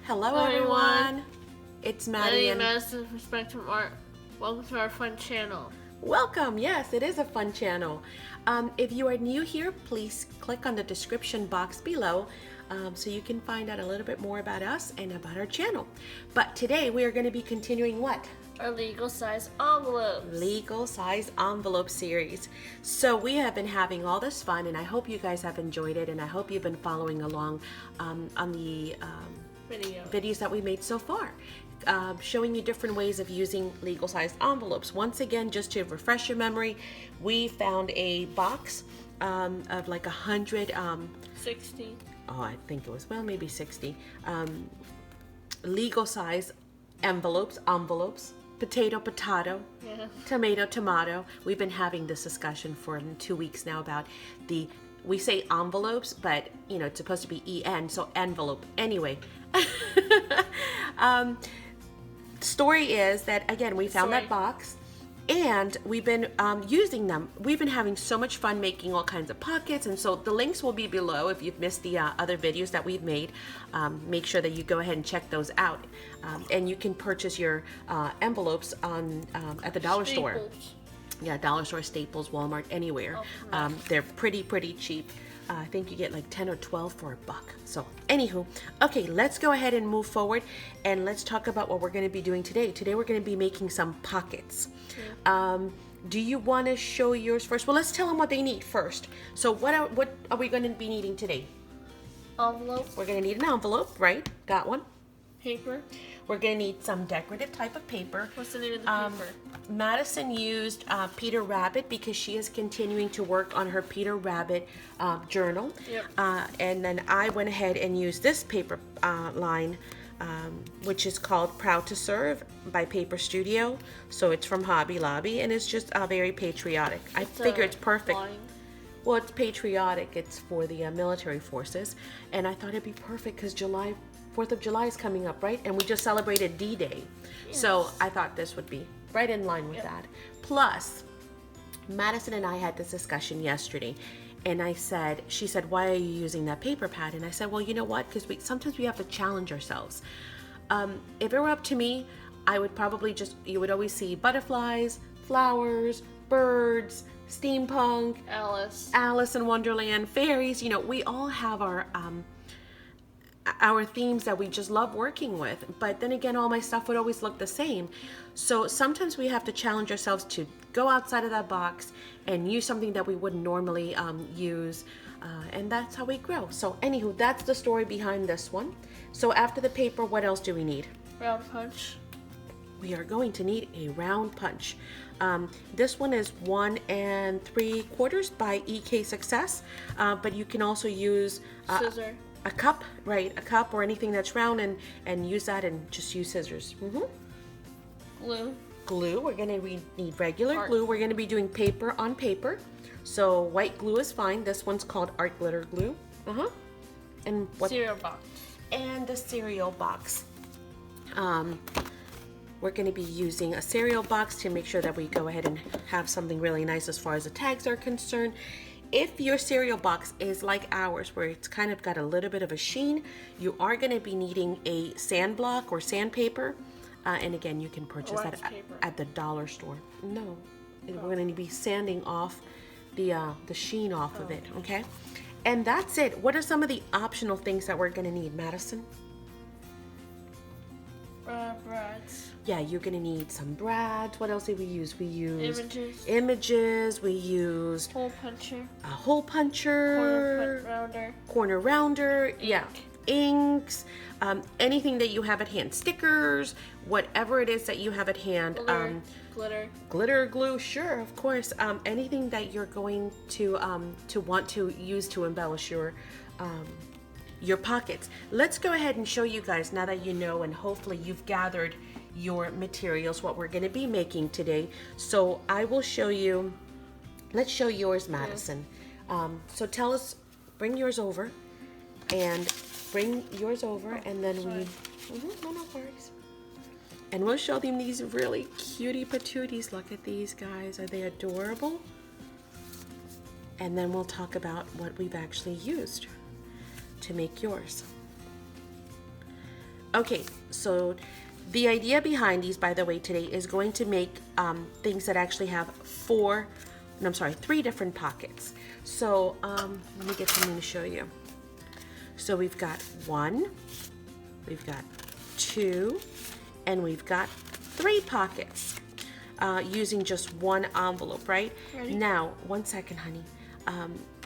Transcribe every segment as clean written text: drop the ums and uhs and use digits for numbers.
Hello everyone. It's Maddie Madi Madison from Spectrum Art. Welcome to our fun channel. Welcome. Yes, it is a fun channel. If you are new here, please click on the description box below so you can find out a little bit more about us and about our channel. But today we are going to be continuing what? Our legal size envelopes. Legal size envelope series. So we have been having all this fun, and I hope you guys have enjoyed it, and I hope you've been following along on the videos that we made so far, showing you different ways of using legal sized envelopes. Once again, just to refresh your memory, we found a box of like 100 60. Oh, I think it was, well, maybe 60 legal size envelopes, potato, Yeah. tomato. We've been having this discussion for 2 weeks now about we say envelopes, but you know, it's supposed to be EN, so envelope. Anyway, story is that, again, we found that box and we've been using them. We've been having so much fun making all kinds of pockets, and so the links will be below if you've missed the other videos that we've made. Make sure that you go ahead and check those out, and you can purchase your envelopes on at the dollar store. Yeah, dollar store, Staples, Walmart, anywhere. They're pretty cheap. I think you get like 10 or 12 for $1. So anywho, okay, let's go ahead and move forward and let's talk about what we're going to be doing today. Today we're going to be making some pockets. Do you want to show yours first? Well, let's tell them what they need first. So what are we going to be needing today? Envelope. We're going to need an envelope, right? Got one. Paper. We're going to need some decorative type of paper. What's the name of the paper? Madison used Peter Rabbit because she is continuing to work on her Peter Rabbit journal. Yep. And then I went ahead and used this paper line, which is called Proud to Serve by Paper Studio. So it's from Hobby Lobby, and it's just very patriotic. I figure it's perfect. Well, it's patriotic. It's for the military forces. And I thought it'd be perfect because 4th of July is coming up, right? And we just celebrated D-Day. Yes. So I thought this would be right in line with that. Plus, Madison and I had this discussion yesterday, and she said, why are you using that paper pad? And I said, well, you know what? Because sometimes we have to challenge ourselves. If it were up to me, I would probably you would always see butterflies, flowers, birds, steampunk, Alice in Wonderland, fairies. You know, we all have our themes that we just love working with, but then again, all my stuff would always look the same. So sometimes we have to challenge ourselves to go outside of that box and use something that we wouldn't normally use, and that's how we grow. So anywho, that's the story behind this one. So after the paper, what else do we need? Round punch. We are going to need a round punch. This one is 1 3/4 by EK Success, but you can also use scissor. A cup, right? A cup or anything that's round, and use that, and just use scissors. Glue. We're gonna need regular glue. We're gonna be doing paper on paper, so white glue is fine. This one's called art glitter glue. And what? Cereal box. And the cereal box. We're going to be using a cereal box to make sure that we go ahead and have something really nice as far as the tags are concerned. If your cereal box is like ours, where it's kind of got a little bit of a sheen, you are going to be needing a sand block or sandpaper. And again, you can purchase that at the dollar store. No, we're going to be sanding off the sheen off of it, okay? And that's it. What are some of the optional things that we're going to need, Madison? Brads. Yeah, you're going to need some brads. What else did we use? We used images. We used hole puncher. A hole puncher. Corner rounder. Ink. Yeah. Inks. Anything that you have at hand. Stickers. Whatever it is that you have at hand. Glitter glue. Sure, of course. Anything that you're going to want to use to embellish your pockets. Let's go ahead and show you guys, now that you know, and hopefully you've gathered your materials, what we're going to be making today. So I will show you. Let's show yours, Madison. So tell us, bring yours over, and then no worries. And we'll show them these really cutie patooties. Look at these guys. Are they adorable? And then we'll talk about what we've actually used to make yours. Okay, so the idea behind these, by the way, today is going to make things that actually have three different pockets. So let me get something to show you. So we've got 1, we've got 2, and we've got 3 pockets using just one envelope, right? Ready? Now, 1 second, honey.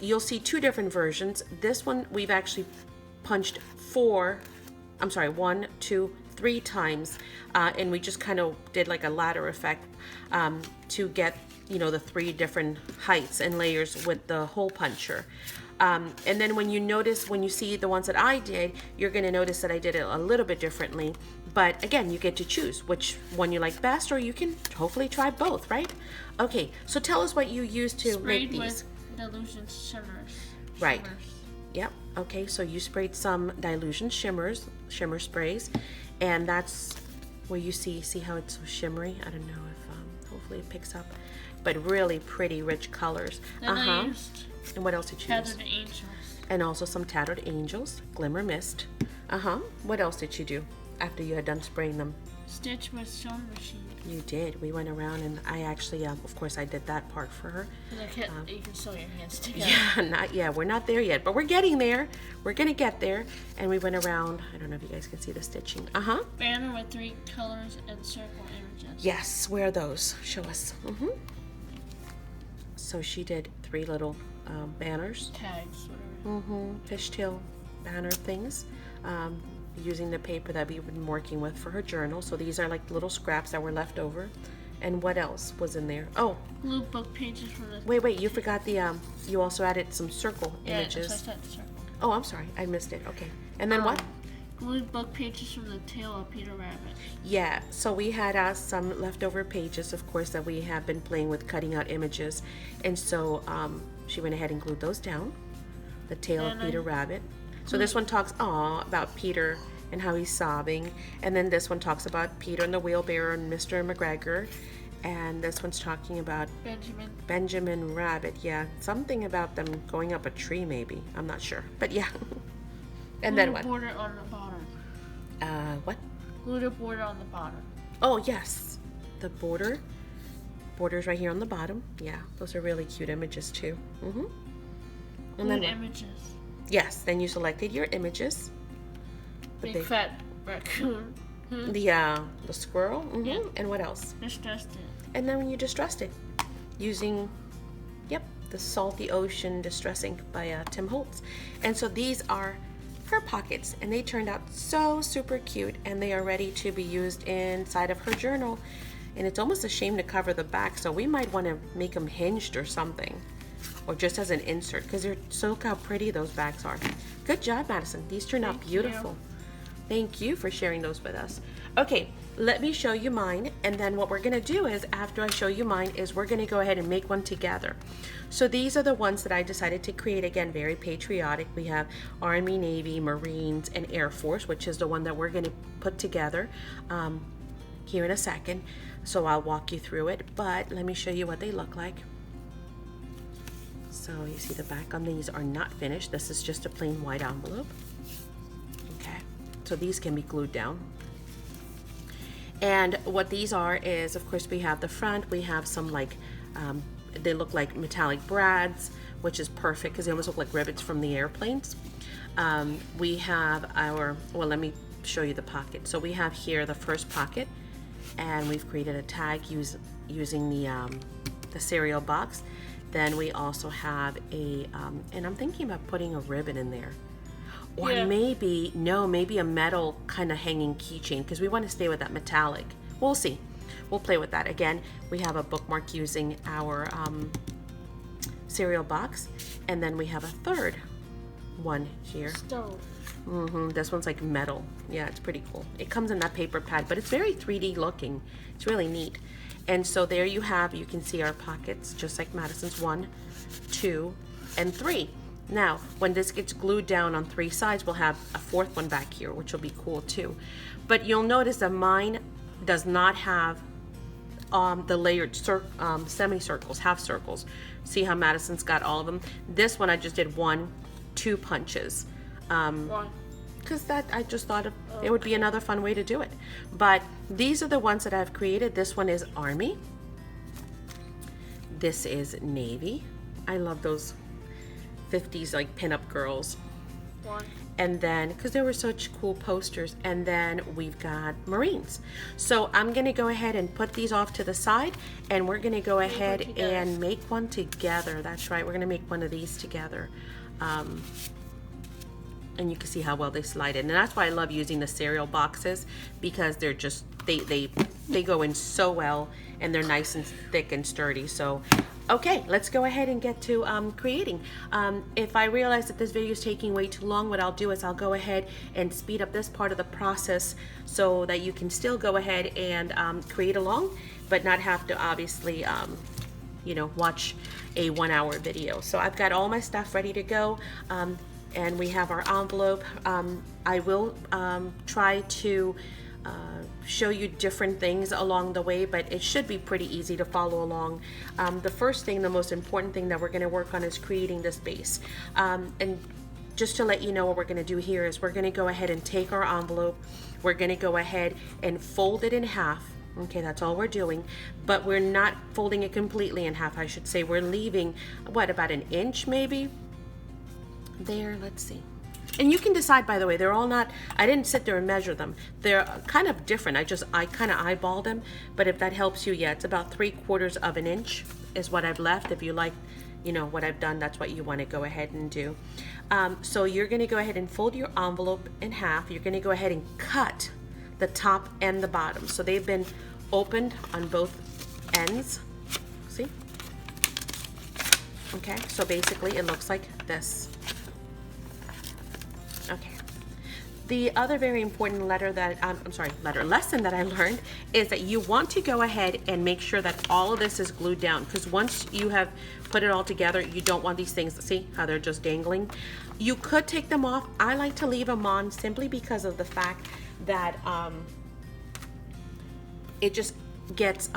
You'll see 2 different versions. This one we've actually punched 1, 2, 3 times, and we just kind of did like a ladder effect to get, the 3 different heights and layers with the hole puncher. And then when you see the ones that I did, you're going to notice that I did it a little bit differently. But again, you get to choose which one you like best, or you can hopefully try both, right? Okay, so tell us what you used to make these. With dilution shimmers. Right. Yep. Okay, so you sprayed some dilution shimmer sprays, and that's where you see how it's so shimmery. I don't know if hopefully it picks up, but really pretty rich colors. Then I used and what else did you use? Tattered Angels. And also some Tattered Angels, Glimmer Mist. What else did you do after you had done spraying them? Stitch with sewing machine. You did. We went around, and I actually, of course, I did that part for her. You can sew your hands together. Yeah, we're not there yet, but we're getting there. We're gonna get there. And we went around. I don't know if you guys can see the stitching. Banner with 3 colors and circle images. Yes, where are those? Show us. So she did 3 little banners. Tags, whatever. Fishtail banner things. Using the paper that we've been working with for her journal. So these are like little scraps that were left over. And what else was in there? Oh, Glue book pages from the... wait, you forgot the, you also added some circle images. Yeah, so I said circle. Oh, I'm sorry, I missed it. Okay. And then what? Glued book pages from the tail of Peter Rabbit. Yeah, so we had some leftover pages, of course, that we have been playing with cutting out images. And so she went ahead and glued those down. The tail of Peter Rabbit. So this one talks about Peter and how he's sobbing, and then this one talks about Peter and the wheelbarrow and Mr. McGregor, and this one's talking about Benjamin Rabbit. Yeah, something about them going up a tree, maybe. I'm not sure, but yeah. And then what? Border on the bottom. What? Glued a border on the bottom. Oh yes, the borders right here on the bottom. Yeah, those are really cute images too. And then images. Yes, then you selected your images. Big fat raccoon. The squirrel. Yeah. And what else? Distressed it. And then when you distressed it using, the Salty Ocean Distress Ink by Tim Holtz. And so these are her pockets, and they turned out so super cute, and they are ready to be used inside of her journal. And it's almost a shame to cover the back, so we might want to make them hinged or something, or just as an insert, because look how pretty those bags are. Good job, Madison. These turned out beautiful. Thank you for sharing those with us. Okay, let me show you mine, and then what we're gonna do is, after I show you mine, is we're gonna go ahead and make one together. So these are the ones that I decided to create. Again, very patriotic. We have Army, Navy, Marines, and Air Force, which is the one that we're gonna put together here in a second. So I'll walk you through it, but let me show you what they look like. So you see the back on these are not finished. This is just a plain white envelope. Okay, so these can be glued down. And what these are is, of course, we have the front. We have some they look like metallic brads, which is perfect because they almost look like rivets from the airplanes. We have let me show you the pocket. So we have here the first pocket, and we've created a tag using the cereal box. Then we also have and I'm thinking about putting a ribbon in there. Or maybe a metal kind of hanging keychain, because we want to stay with that metallic. We'll see. We'll play with that. Again, we have a bookmark using our cereal box. And then we have a third one here. Stove. This one's like metal. Yeah, it's pretty cool. It comes in that paper pad, but it's very 3D looking. It's really neat. And so there you can see our pockets, just like Madison's 1, 2, and 3. Now, when this gets glued down on 3 sides, we'll have a 4th one back here, which will be cool too. But you'll notice that mine does not have the layered semicircles, half circles. See how Madison's got all of them? This one I just did 1, 2 punches. because that I just thought it would be another fun way to do it. But these are the ones that I've created. This one is Army. This is Navy. I love those 50s like pinup girls. One. And then, because there were such cool posters, and then we've got Marines. So I'm gonna go ahead and put these off to the side, and we're gonna go ahead and make one together. That's right, we're gonna make one of these together. And you can see how well they slide in. And that's why I love using the cereal boxes, because they're just, they go in so well, and they're nice and thick and sturdy. So okay, let's go ahead and get to creating. If I realize that this video is taking way too long, what I'll do is I'll go ahead and speed up this part of the process so that you can still go ahead and create along, but not have to obviously you know, watch a 1-hour video. So I've got all my stuff ready to go, and we have our envelope. I will try to show you different things along the way, but it should be pretty easy to follow along. The first thing, the most important thing that we're going to work on is creating this base. And just to let you know what we're going to do here is we're going to go ahead and take our envelope, we're going to go ahead and fold it in half. Okay, that's all we're doing, but we're not folding it completely in half, I should say. We're leaving, what, about an inch maybe? There, let's see. And you can decide, by the way, they're all not, I didn't sit there and measure them. They're kind of different. I kind of eyeballed them, but if that helps you, yeah, it's about 3/4 of an inch is what I've left. If you like, you know, what I've done, that's what you want to go ahead and do. So you're going to go ahead and fold your envelope in half. You're going to go ahead and cut the top and the bottom. So they've been opened on both ends. See? Okay, so basically it looks like this. Okay. The other very important lesson that I learned is that you want to go ahead and make sure that all of this is glued down, because once you have put it all together, you don't want these things, see how they're just dangling? You could take them off. I like to leave them on simply because of the fact that it just gets,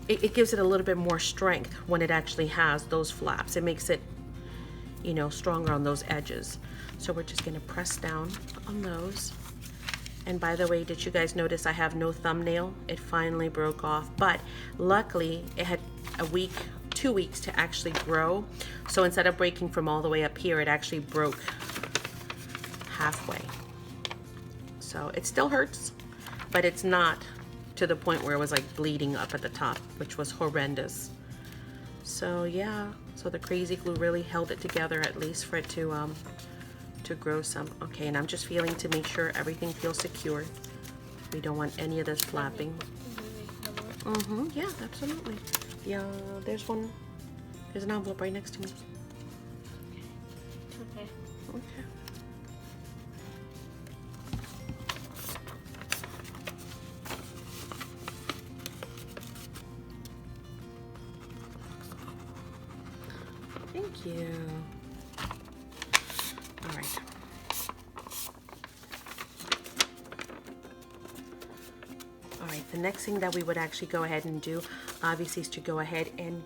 it gives it a little bit more strength when it actually has those flaps. It makes it, you know, stronger on those edges. So we're just gonna press down on those. And by the way, did you guys notice I have no thumbnail? It finally broke off, but luckily it had a week, 2 weeks to actually grow. So instead of breaking from all the way up here, it actually broke halfway. So it still hurts, but it's not to the point where it was like bleeding up at the top, which was horrendous. So yeah, so the crazy glue really held it together, at least for it to grow some. Okay, and I'm just feeling to make sure everything feels secure. We don't want any of this flapping. Yeah, absolutely. Yeah, there's one. There's an envelope right next to me. Okay. Okay. Thank you. All right. All right, the next thing that we would actually go ahead and do, obviously, is to go ahead and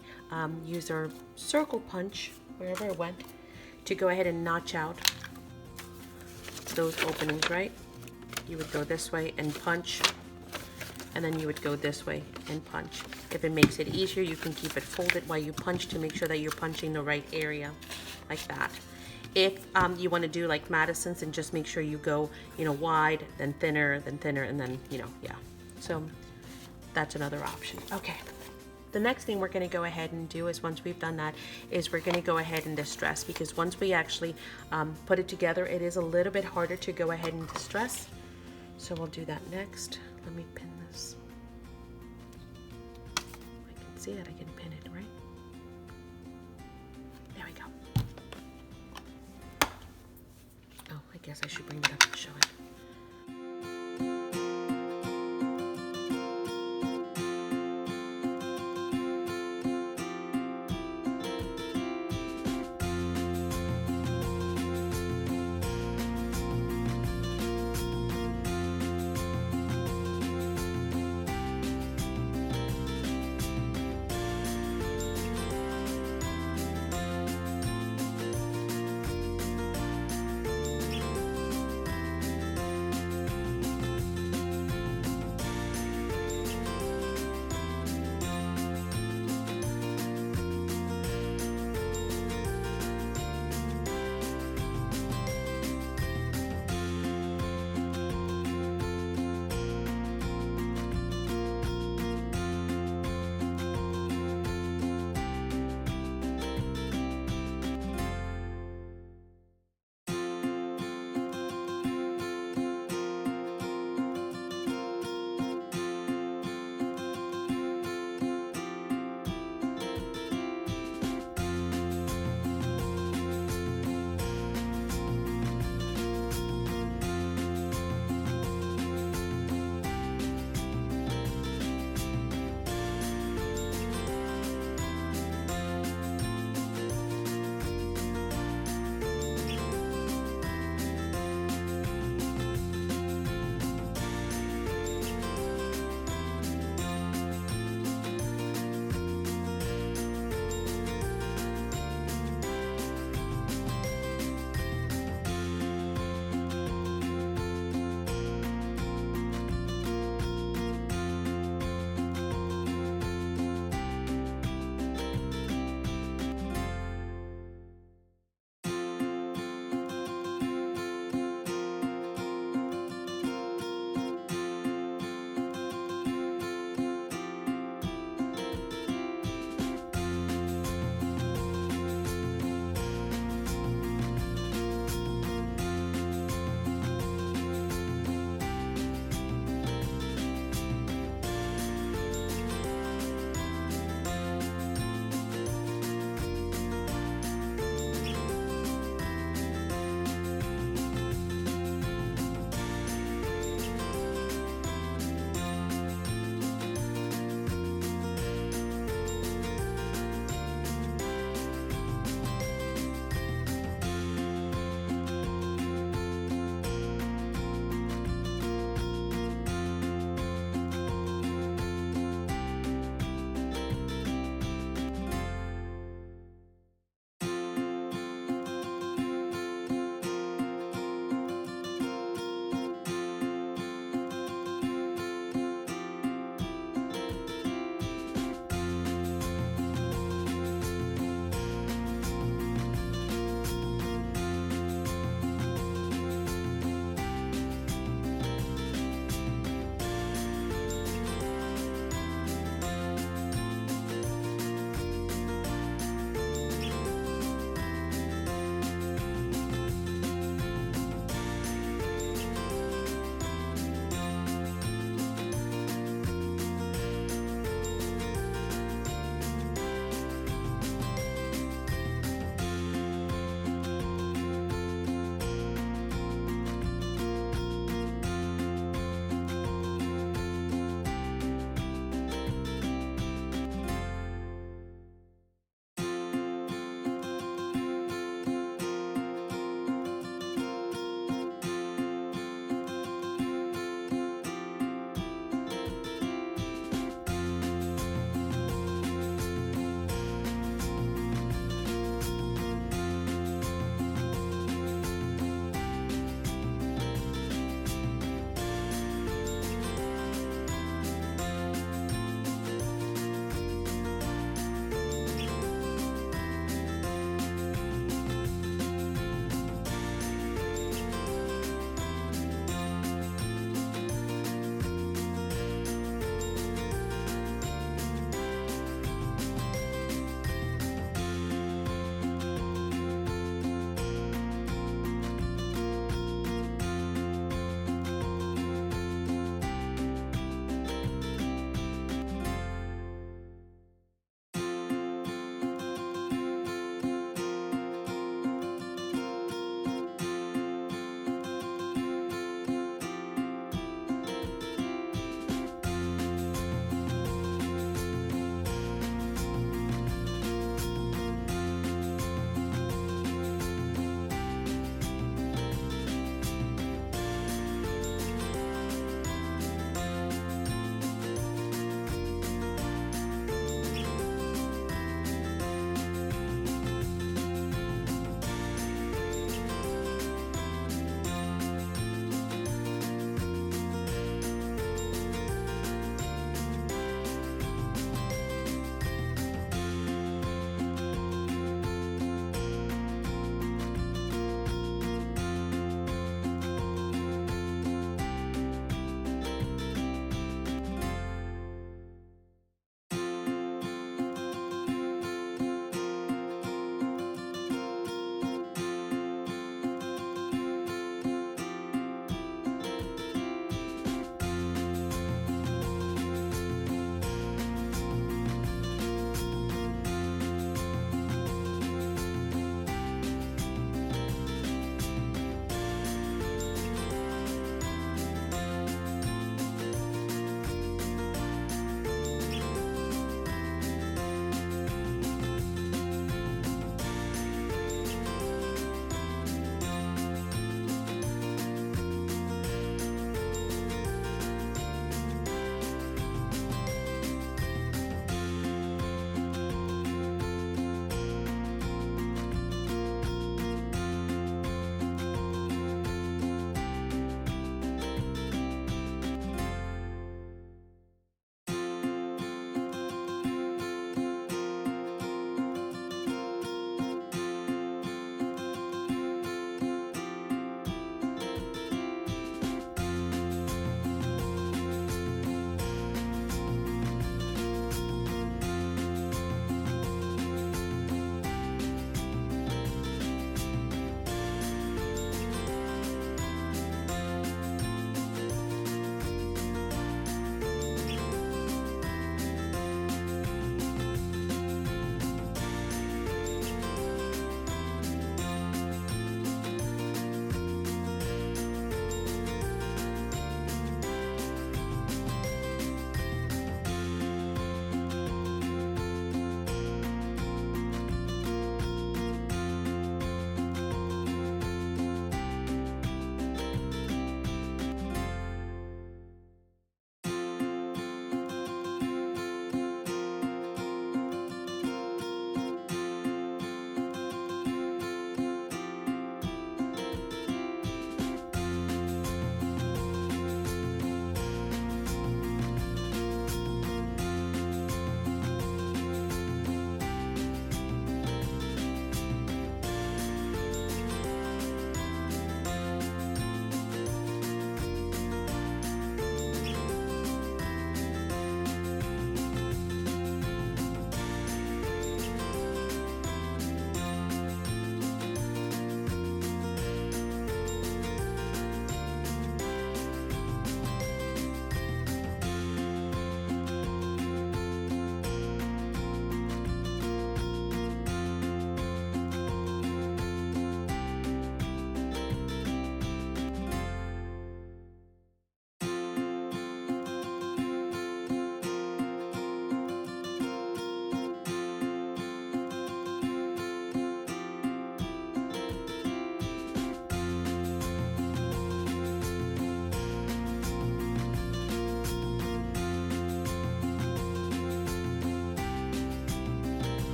use our circle punch, wherever it went, to go ahead and notch out those openings, right? You would go this way and punch, and then you would go this way and punch. If it makes it easier, you can keep it folded while you punch to make sure that you're punching the right area, like that. If you want to do like Madison's and just make sure you go, you know, wide, then thinner, and then, you know, yeah. So that's another option. Okay. The next thing we're going to go ahead and do is, once we've done that, is we're going to go ahead and distress, because once we actually put it together, it is a little bit harder to go ahead and distress. So we'll do that next. Let me pin this. I can see that I can pin it, right? There we go. Oh, I guess I should bring it up and show it.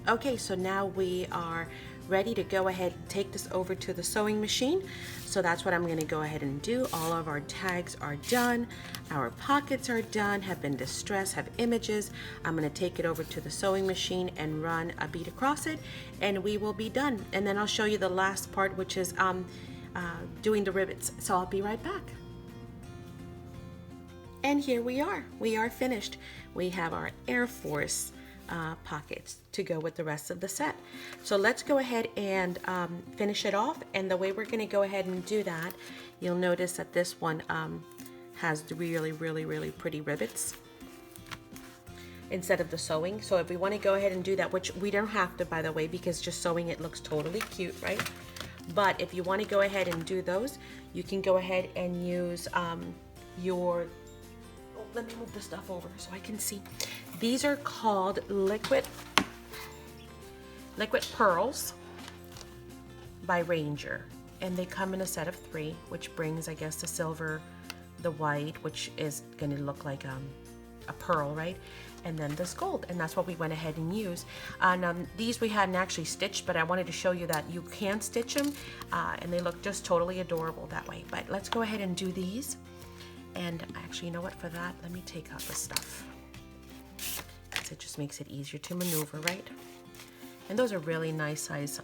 Okay, so now we are ready to go ahead and take this over to the sewing machine. So that's what I'm going to go ahead and do. All of our tags are done. Our pockets are done, have been distressed, have images. I'm going to take it over to the sewing machine and run a bead across it, and we will be done. And then I'll show you the last part, which is doing the rivets. So I'll be right back. And here we are finished. We have our Air Force pockets to go with the rest of the set. So let's go ahead and finish it off. And the way we're going to go ahead and do that, you'll notice that this one has the really pretty rivets instead of the sewing. So if we want to go ahead and do that, which we don't have to, by the way, because just sewing it looks totally cute, right? But if you want to go ahead and do those, you can go ahead and use your, let me move the stuff over so I can see. These are called liquid pearls by Ranger, and they come in a set of 3, which brings, I guess, the silver, the white, which is going to look like a pearl, right? And then this gold, and that's what we went ahead and used. And these we hadn't actually stitched, but I wanted to show you that you can stitch them, and they look just totally adorable that way. But let's go ahead and do these. And actually, you know what, for that, let me take out the stuff. It just makes it easier to maneuver, right? And those are really nice size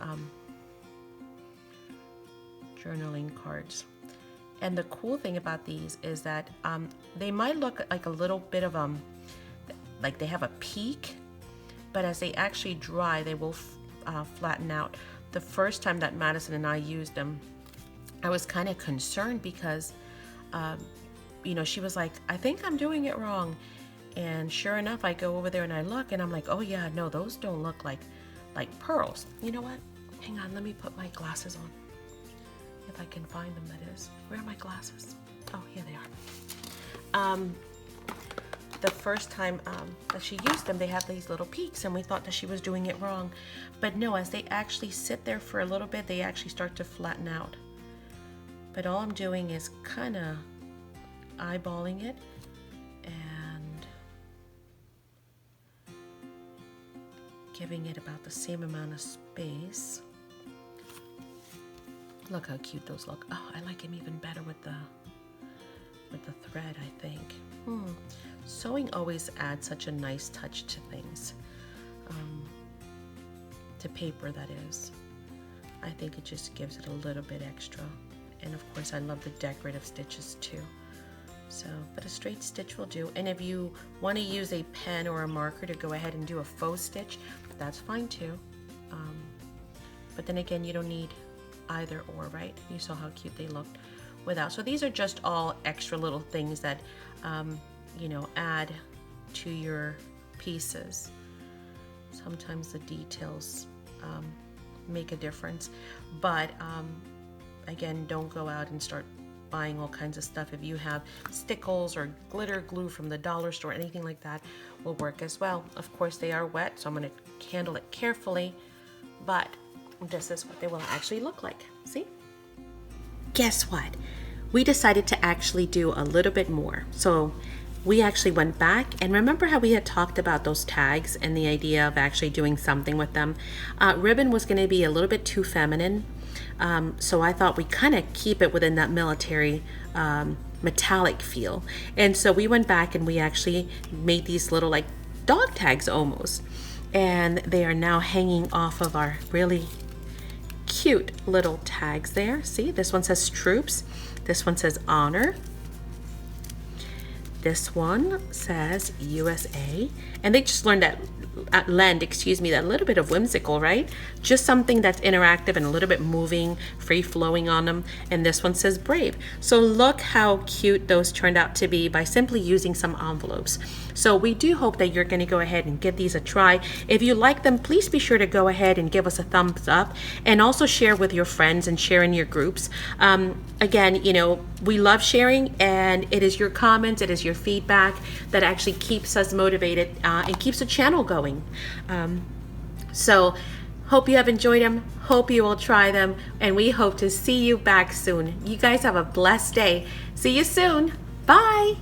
journaling cards. And the cool thing about these is that they might look like a little bit of like they have a peak, but as they actually dry, they will flatten out. The first time that Madison and I used them, I was kind of concerned because you know, she was like, I think I'm doing it wrong. And sure enough, I go over there and I look, and I'm like, oh yeah, no, those don't look like pearls. You know what? Hang on, let me put my glasses on. If I can find them, that is. Where are my glasses? Oh, here they are. The first time that she used them, they have these little peaks, and we thought that she was doing it wrong. But no, as they actually sit there for a little bit, they actually start to flatten out. But all I'm doing is kind of eyeballing it and giving it about the same amount of space. Look how cute those look. Oh, I like them even better with the thread, I think. Sewing always adds such a nice touch to things. To paper, that is. I think it just gives it a little bit extra. And of course, I love the decorative stitches too. So, but a straight stitch will do. And if you want to use a pen or a marker to go ahead and do a faux stitch, that's fine too. But then again, you don't need either or, right? You saw how cute they looked without. So these are just all extra little things that, you know, add to your pieces. Sometimes the details make a difference. But again, don't go out and start buying all kinds of stuff. If you have stickles or glitter glue from the dollar store, anything like that will work as well. Of course, they are wet, so I'm going to handle it carefully, but this is what they will actually look like. See? Guess what? We decided to actually do a little bit more. So we actually went back, and remember how we had talked about those tags and the idea of actually doing something with them? Ribbon was going to be a little bit too feminine. So I thought we kind of keep it within that military metallic feel. And so we went back and we actually made these little like dog tags almost. And they are now hanging off of our really cute little tags there. See, this one says troops. This one says honor. This one says USA. And they just learned that lend, that little bit of whimsical, right? Just something that's interactive and a little bit moving, free flowing on them. And this one says brave. So look how cute those turned out to be by simply using some envelopes. So we do hope that you're going to go ahead and give these a try. If you like them, please be sure to go ahead and give us a thumbs up, and also share with your friends and share in your groups. Again, you know, we love sharing, and it is your comments, it is your feedback that actually keeps us motivated and keeps the channel going. So hope you have enjoyed them, hope you will try them, and we hope to see you back soon. You guys have a blessed day. See you soon. Bye.